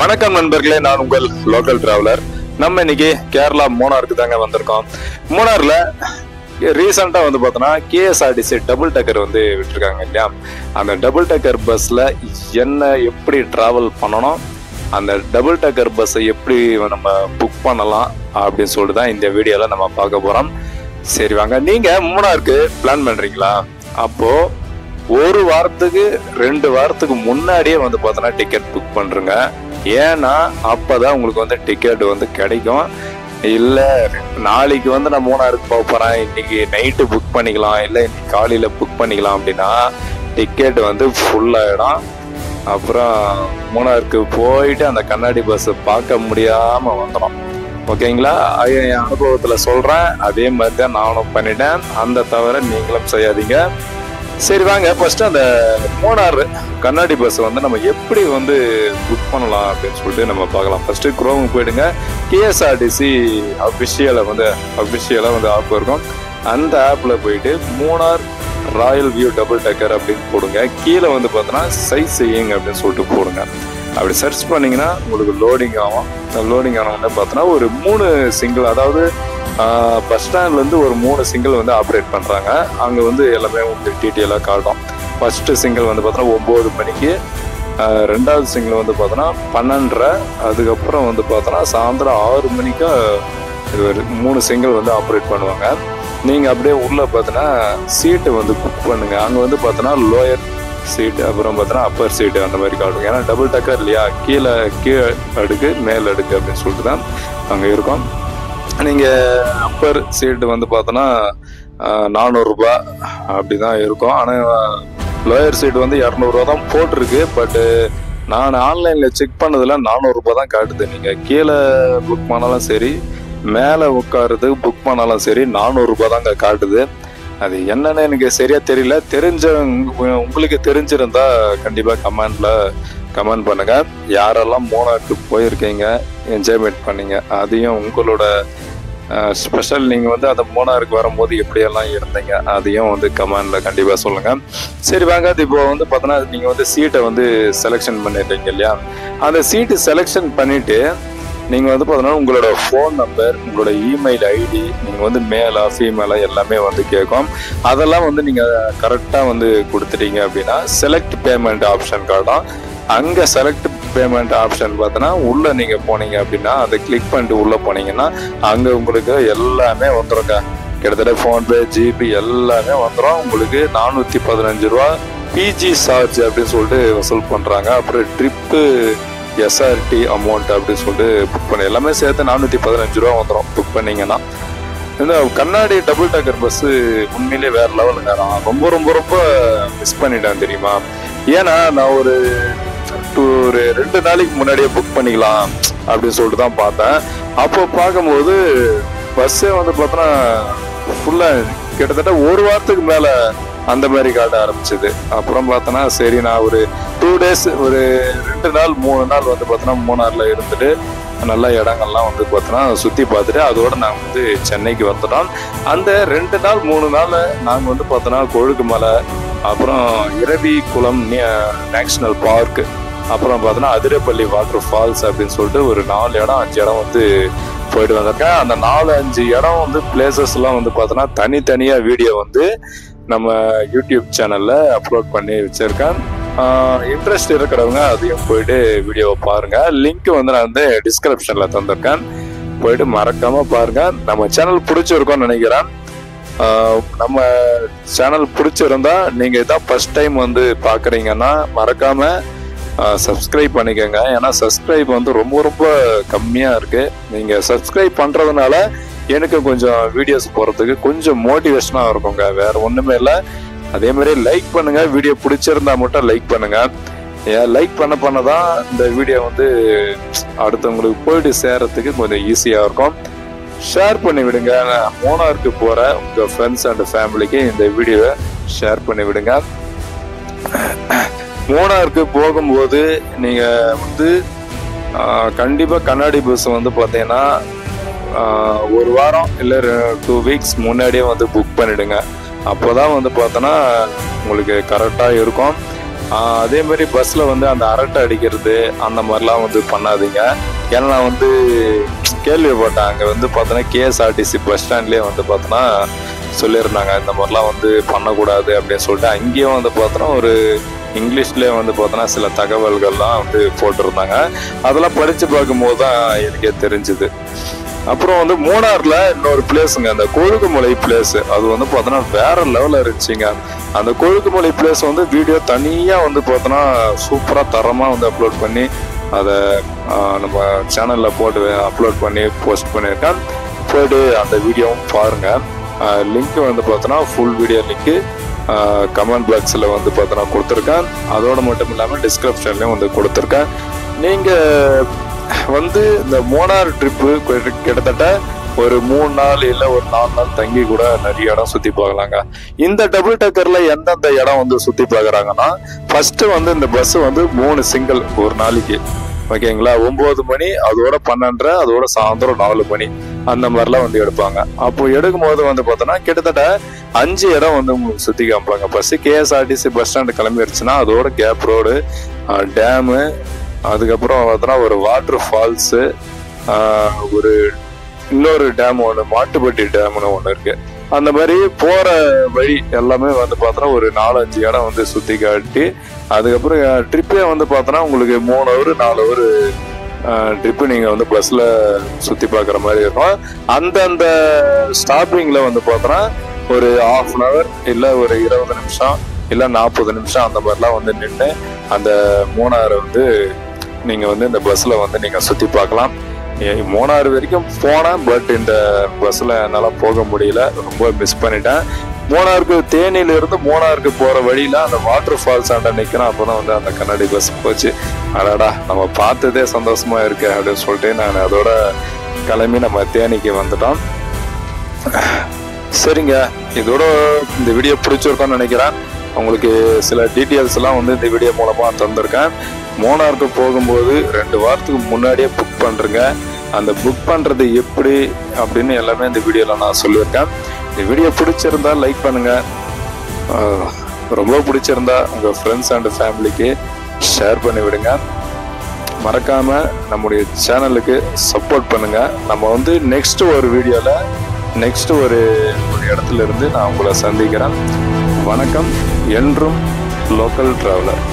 வணக்கம் நண்பர்களே, நான் உங்கள் லோக்கல் டிராவலர். நம்ம இன்னைக்கு கேரளா மூணாருக்கு தாங்க வந்திருக்கோம். மூணார்ல ரீசெண்டா வந்து பார்த்தோன்னா கேஎஸ்ஆர்டிசி டபுள் டக்கர் வந்து விட்டுருக்காங்க இல்லையா. அந்த டபுள் டக்கர் பஸ்ல எப்படி டிராவல் பண்ணணும், அந்த டபுள் டக்கர் பஸ்ஸை எப்படி நம்ம புக் பண்ணலாம் அப்படின்னு சொல்லிட்டு தான் இந்த வீடியோல நம்ம பார்க்க போறோம். சரி வாங்க. நீங்க மூணாருக்கு பிளான் பண்றீங்களா? அப்போ ஒரு வாரத்துக்கு 2 வாரத்துக்கு முன்னாடியே வந்து பார்த்தோன்னா டிக்கெட் புக் பண்றேங்க. ஏன்னா அப்பதான் உங்களுக்கு வந்து டிக்கெட் வந்து கிடைக்கும். இல்லை நாளைக்கு வந்து நான் மூணாருக்கு போக போறேன், இன்னைக்கு நைட்டு புக் பண்ணிக்கலாம், இல்லை இன்னைக்கு காலையில புக் பண்ணிக்கலாம் அப்படின்னா டிக்கெட் வந்து ஃபுல் ஆயிடும். அப்புறம் மூணாருக்கு போயிட்டு அந்த கண்ணாடி பஸ் பார்க்க முடியாம வந்துடும். ஓகேங்களா? என் அனுபவத்துல சொல்றேன். அதே மாதிரி தான் நானும் பண்ணிட்டேன். அந்த தவிர நீங்களும் செய்யாதீங்க. சரி வாங்க, ஃபர்ஸ்ட் அந்த மூணார் கண்ணாடி பஸ் வந்து நம்ம எப்படி வந்து புக் பண்ணலாம் அப்படின்னு சொல்லிட்டு நம்ம பார்க்கலாம். ஃபர்ஸ்ட் குரோம் போயிடுங்க. கேஎஸ்ஆர்டிசி அஃபிஷியலாக வந்து ஆப் இருக்கும். அந்த ஆப்ல போயிட்டு மூணார் ராயல் வியூ டபுள் டக்கர் அப்படின்னு போடுங்க. கீழே வந்து பார்த்தோன்னா சைட் சீயிங் அப்படின்னு சொல்லிட்டு போடுங்க. அப்படி சர்ச் பண்ணீங்கன்னா உங்களுக்கு லோடிங் ஆகும். லோடிங் ஆனவங்க பார்த்தோன்னா ஒரு 3 சிங்கிள், அதாவது பஸ் ஸ்டாண்ட்லேருந்து ஒரு 3 சிங்கிள் வந்து ஆப்ரேட் பண்ணுறாங்க. அங்கே வந்து எல்லாமே உங்களுக்கு டீட்டெயிலாக காட்டும். ஃபஸ்ட்டு சிங்கிள் வந்து பார்த்தோன்னா 9 மணிக்கு, 2வது சிங்கிள் வந்து பார்த்தோன்னா 12:30, அதுக்கப்புறம் வந்து பார்த்தோன்னா சாயந்தரம் 6 மணிக்கு இது ஒரு 3 சிங்கிள் வந்து ஆப்ரேட் பண்ணுவாங்க. நீங்கள் அப்படியே உள்ளே பார்த்தோன்னா சீட்டு வந்து புக் பண்ணுங்கள். அங்கே வந்து பார்த்தோன்னா லோயர் சீட்டு, அப்புறம் பார்த்தோன்னா அப்பர் சீட்டு அந்த மாதிரி காட்டும். ஏன்னா டபுள் டக்கர் இல்லையா, கீழே அடுக்கு மேல் அடுக்கு அப்படின்னு சொல்லிட்டு தான் அங்கே இருக்கும். நீங்கள் அப்பர் சீட்டு வந்து பார்த்தோன்னா 400 ரூபாய் அப்படி தான் இருக்கும். ஆனால் லோயர் சீட் வந்து 200 ரூபா தான் போட்டிருக்கு. பட்டு நான் ஆன்லைனில் செக் பண்ணதில் 400 ரூபாய் தான் காட்டுது. நீங்கள் கீழே புக் பண்ணாலும் சரி, மேலே உட்காருறதுக்கு புக் பண்ணாலும் சரி 400 ரூபாய் தாங்க காட்டுது. அது என்னன்னு எனக்கு சரியா தெரியல. உங்களுக்கு தெரிஞ்சிருந்தா கண்டிப்பாக கமெண்ட் பண்ணுங்க. யாரெல்லாம் மூணாருக்கு போயிருக்கீங்க, என்ஜாய்மெண்ட் பண்ணீங்க, அதையும் உங்களோட ஸ்பெஷல் நீங்கள் வந்து அந்த மூணாருக்கு வரும்போது எப்படியெல்லாம் இருந்தீங்க அதையும் வந்து கமெண்ட்ல கண்டிப்பாக சொல்லுங்க. சரி வாங்க. அது இப்போ வந்து பார்த்தோன்னா நீங்கள் வந்து சீட்டை வந்து செலெக்ஷன் பண்ணிட்டீங்க இல்லையா. அந்த சீட்டு செலெக்ஷன் பண்ணிட்டு நீங்கள் வந்து பார்த்தோன்னா உங்களோட ஃபோன் நம்பர், உங்களோட இமெயில் ஐடி, நீங்கள் வந்து மேலா ஃபீமேலா எல்லாமே வந்து கேட்கும். அதெல்லாம் வந்து நீங்கள் கரெக்டாக வந்து கொடுத்துட்டீங்க அப்படின்னா செலக்ட் பேமெண்ட் ஆப்ஷன் காட்டும். அங்கே செலக்ட் பேமெண்ட் ஆப்ஷன் பார்த்தோன்னா உள்ளே நீங்கள் போனீங்க அப்படின்னா அதை கிளிக் பண்ணிட்டு உள்ளே போனீங்கன்னா அங்கே உங்களுக்கு எல்லாமே வந்துடுங்க. கிட்டத்தட்ட ஃபோன்பே, ஜிபி எல்லாமே வந்துடும். உங்களுக்கு 415 ரூபா பிஜி சார்ஜ் அப்படின்னு சொல்லிட்டு வசூல் பண்ணுறாங்க. அப்புறம் ட்ரிப்பு எஸ்ஆர்டி அமௌண்ட் அப்படின்னு சொல்லிட்டு புக் பண்ணி எல்லாமே சேர்த்து 415 ரூபா வந்துடும் புக் பண்ணிங்கன்னா. இந்த கண்ணாடி டபுள் டக்கர் பஸ்ஸு உண்மையிலே வேற லெவலுங்க. நான் ரொம்ப ரொம்ப ரொம்ப மிஸ் பண்ணிட்டேன் தெரியுமா. ஏன்னா நான் ஒரு 2 நாளைக்கு முன்னாடியே புக் பண்ணிக்கலாம் அப்படின்னு சொல்லிட்டு தான் பார்த்தேன். அப்போ பார்க்கும்போது பஸ்ஸே வந்து பார்த்தோன்னா ஃபுல்லாக கிட்டத்தட்ட ஒரு வாரத்துக்கு மேலே அந்த மாதிரி காட்ட ஆரம்பிச்சது. அப்புறம் பார்த்தோன்னா சரி, நான் ஒரு 2 டேஸ், ஒரு 2 நாள் 3 நாள் வந்து பார்த்தோன்னா மூணாரில் இருந்துட்டு நல்ல இடங்கள்லாம் வந்து பார்த்தோன்னா சுற்றி பார்த்துட்டு அதோடு நாங்கள் வந்து சென்னைக்கு வந்துட்டோம். அந்த 2 நாள் 3 நாள் நாங்கள் வந்து பார்த்தோன்னா கொழுக்கு மலை, அப்புறம் இரவிக்குளம் நேஷனல் பார்க், அப்புறம் பார்த்தோன்னா அதிரப்பள்ளி வாட்டர் ஃபால்ஸ் அப்படின்னு சொல்லிட்டு ஒரு 4 இடம் 5 இடம் வந்து போயிட்டு வந்திருக்கேன். அந்த 4-5 இடம் வந்து பிளேசஸ்லாம் வந்து பார்த்தோன்னா தனித்தனியாக வீடியோ வந்து நம்ம யூடியூப் சேனலில் அப்லோட் பண்ணி வச்சுருக்கேன். இன்ட்ரெஸ்ட் இருக்கிறவங்க அதையும் போயிட்டு வீடியோவை பாருங்க. லிங்க் வந்து நான் வந்து டிஸ்கிரிப்ஷன்ல தந்திருக்கேன், போயிட்டு மறக்காம பாருங்க. நம்ம சேனல் பிடிச்சிருக்கோம்னு நினைக்கிறேன். நம்ம சேனல் பிடிச்சிருந்தா நீங்க இதான் ஃபர்ஸ்ட் டைம் வந்து பாக்குறீங்கன்னா மறக்காம சப்ஸ்கிரைப் பண்ணிக்கோங்க. ஏன்னா சப்ஸ்கிரைப் வந்து ரொம்ப ரொம்ப கம்மியா இருக்கு. நீங்க சப்ஸ்கிரைப் பண்றதுனால எனக்கு கொஞ்சம் வீடியோஸ் போறதுக்கு கொஞ்சம் மோட்டிவேஷனா இருக்குங்க, வேற ஒண்ணுமே இல்லை. அதே மாதிரி லைக் பண்ணுங்க. வீடியோ பிடிச்சிருந்தா மட்டும் லைக் பண்ணுங்க. லைக் பண்ணதான் இந்த வீடியோ வந்து அடுத்தவங்களுக்கு போயிட்டு சேர்றதுக்கு கொஞ்சம் ஈஸியா இருக்கும். ஷேர் பண்ணி விடுங்க. மூணாருக்கு போற உங்க ஃப்ரெண்ட்ஸ் அண்ட் ஃபேமிலிக்கு இந்த வீடியோவை ஷேர் பண்ணி விடுங்க. மூணாருக்கு போகும்போது நீங்க வந்து கண்டிப்பா கண்ணாடி பஸ் வந்து பார்த்தீங்கன்னா ஒரு வாரம் இல்லை 2 வீக்ஸ் முன்னாடியே வந்து புக் பண்ணிடுங்க. அப்போதான் வந்து பார்த்தோன்னா உங்களுக்கு கரெக்டாக இருக்கும். அதே மாதிரி பஸ்ல வந்து அந்த அரட்டை அடிக்கிறது அந்த மாதிரிலாம் வந்து பண்ணாதீங்க. ஏன்னா நான் வந்து கேள்விப்பட்டேன், அங்கே வந்து பார்த்தோன்னா கேஎஸ்ஆர்டிசி பஸ் ஸ்டாண்ட்லேயே வந்து பார்த்தோன்னா சொல்லியிருந்தாங்க இந்த மாதிரிலாம் வந்து பண்ணக்கூடாது அப்படின்னு சொல்லிட்டு. அங்கேயும் வந்து பார்த்தோன்னா ஒரு இங்கிலீஷ்லேயே வந்து பார்த்தோன்னா சில தகவல்கள்லாம் வந்து போட்டிருந்தாங்க. அதெல்லாம் படித்து பார்க்கும்போது தான் எனக்கே தெரிஞ்சுது. அப்புறம் வந்து மூணார்ல இன்னொரு பிளேஸுங்க, அந்த கொழுக்குமலை பிளேஸ். அது வந்து பார்த்தோன்னா வேற லெவலில் இருந்துச்சுங்க. அந்த கொழுக்குமலை பிளேஸ் வந்து வீடியோ தனியாக வந்து பார்த்தோன்னா சூப்பராக தரமாக வந்து அப்லோட் பண்ணி அதை நம்ம சேனலில் போட்டு அப்லோட் பண்ணி போஸ்ட் பண்ணியிருக்கேன். போய்ட்டு அந்த வீடியோவும் பாருங்கள். லிங்க் வந்து பார்த்தோன்னா ஃபுல் வீடியோ லிங்க்கு கமெண்ட் பாக்ஸில் வந்து பார்த்தோன்னா கொடுத்துருக்கேன். அதோடு மட்டும் இல்லாமல் டிஸ்கிரிப்ஷன்லேயும் வந்து கொடுத்துருக்கேன். நீங்கள் வந்து இந்த மூணார் ட்ரிப்பு கிட்டத்தட்ட ஒரு 3 நாள் இல்லை ஒரு 4 நாள் தங்கி கூட நிறைய இடம் சுற்றி பார்க்கலாங்க. இந்த டபுள் டக்கர்ல எந்தெந்த இடம் வந்து சுற்றி பார்க்குறாங்கன்னா, ஃபர்ஸ்ட் வந்து இந்த பஸ் வந்து 3 சிங்கிள் ஒரு நாளைக்கு, ஓகேங்களா? 9 மணி, அதோட 12, அதோட சாயந்தரம் 4 மணி, அந்த மாதிரிலாம் வந்து எடுப்பாங்க. அப்போ எடுக்கும்போது வந்து பார்த்தோன்னா கிட்டத்தட்ட 5 இடம் வந்து உங்களுக்கு சுற்றி காமிப்பாங்க. பஸ் கேஎஸ்ஆர்டிசி பஸ் ஸ்டாண்டு கிளம்பிடுச்சுன்னா அதோட கேப் ரோடு, டேமு, அதுக்கப்புறம் பார்த்தோன்னா ஒரு வாட்டர் ஃபால்ஸு, ஒரு இன்னொரு டேம் ஒன்று, மாட்டுப்பட்டி டேம்னு ஒன்று இருக்கு. அந்த மாதிரி போற வழி எல்லாமே வந்து பார்த்தோன்னா ஒரு 4-5 இடம் வந்து சுற்றி காட்டி, அதுக்கப்புறம் ட்ரிப்பே வந்து பார்த்தோன்னா உங்களுக்கு 3 ஹவர் 4 ஹவர் ட்ரிப்பு நீங்கள் வந்து பஸ்ஸில் சுற்றி பார்க்குற மாதிரி இருக்கும். அந்தந்த ஸ்டாப்பிங்கில் வந்து பார்த்தோன்னா ஒரு 1/2 hour இல்லை ஒரு 20 நிமிஷம் இல்லை 40 நிமிஷம் அந்த மாதிரிலாம் வந்து நின்று அந்த மூணாரை வந்து நீங்கள் வந்து இந்த பஸ்ஸில் வந்து நீங்கள் சுற்றி பார்க்கலாம். மூணாறு வரைக்கும் போனேன், பட் இந்த பஸ்ஸில் என்னால் போக முடியல, ரொம்ப மிஸ் பண்ணிட்டேன். மூணாருக்கு தேனியிலிருந்து மூணாருக்கு போகிற வழியில் அந்த வாட்டர் ஃபால்ஸ் ஆண்ட நிற்கிறேன். அப்போ தான் வந்து அந்த கண்ணாடி பஸ் போச்சு. அடாடா, நம்ம பார்த்ததே சந்தோஷமா இருக்கு அப்படின்னு சொல்லிட்டு நான் அதோட கிளம்பி நம்ம தேனிக்கு வந்துட்டோம். சரிங்க, இதோட இந்த வீடியோ பிடிச்சிருக்கோன்னு நினைக்கிறேன். உங்களுக்கு சில டீட்டெயில்ஸ் எல்லாம் வந்து இந்த வீடியோ மூலமாக தந்திருக்கேன். மூணாருக்கு போகும்போது 2 வாரத்துக்கு முன்னாடியே புக் பண்ணுறேங்க. அந்த புக் பண்ணுறது எப்படி அப்படின்னு எல்லாமே இந்த வீடியோவில் நான் சொல்லியிருக்கேன். இந்த வீடியோ பிடிச்சிருந்தா லைக் பண்ணுங்கள், ரொம்ப பிடிச்சிருந்தா உங்கள் ஃப்ரெண்ட்ஸ் அண்ட் ஃபேமிலிக்கு ஷேர் பண்ணி விடுங்க. மறக்காமல் நம்முடைய சேனலுக்கு சப்போர்ட் பண்ணுங்கள். நம்ம வந்து நெக்ஸ்ட் ஒரு வீடியோவில் நெக்ஸ்ட் ஒரு இடத்துல இருந்து நான் உங்களை சந்திக்கிறேன். வணக்கம். என்றும் லோக்கல் டிராவலர்.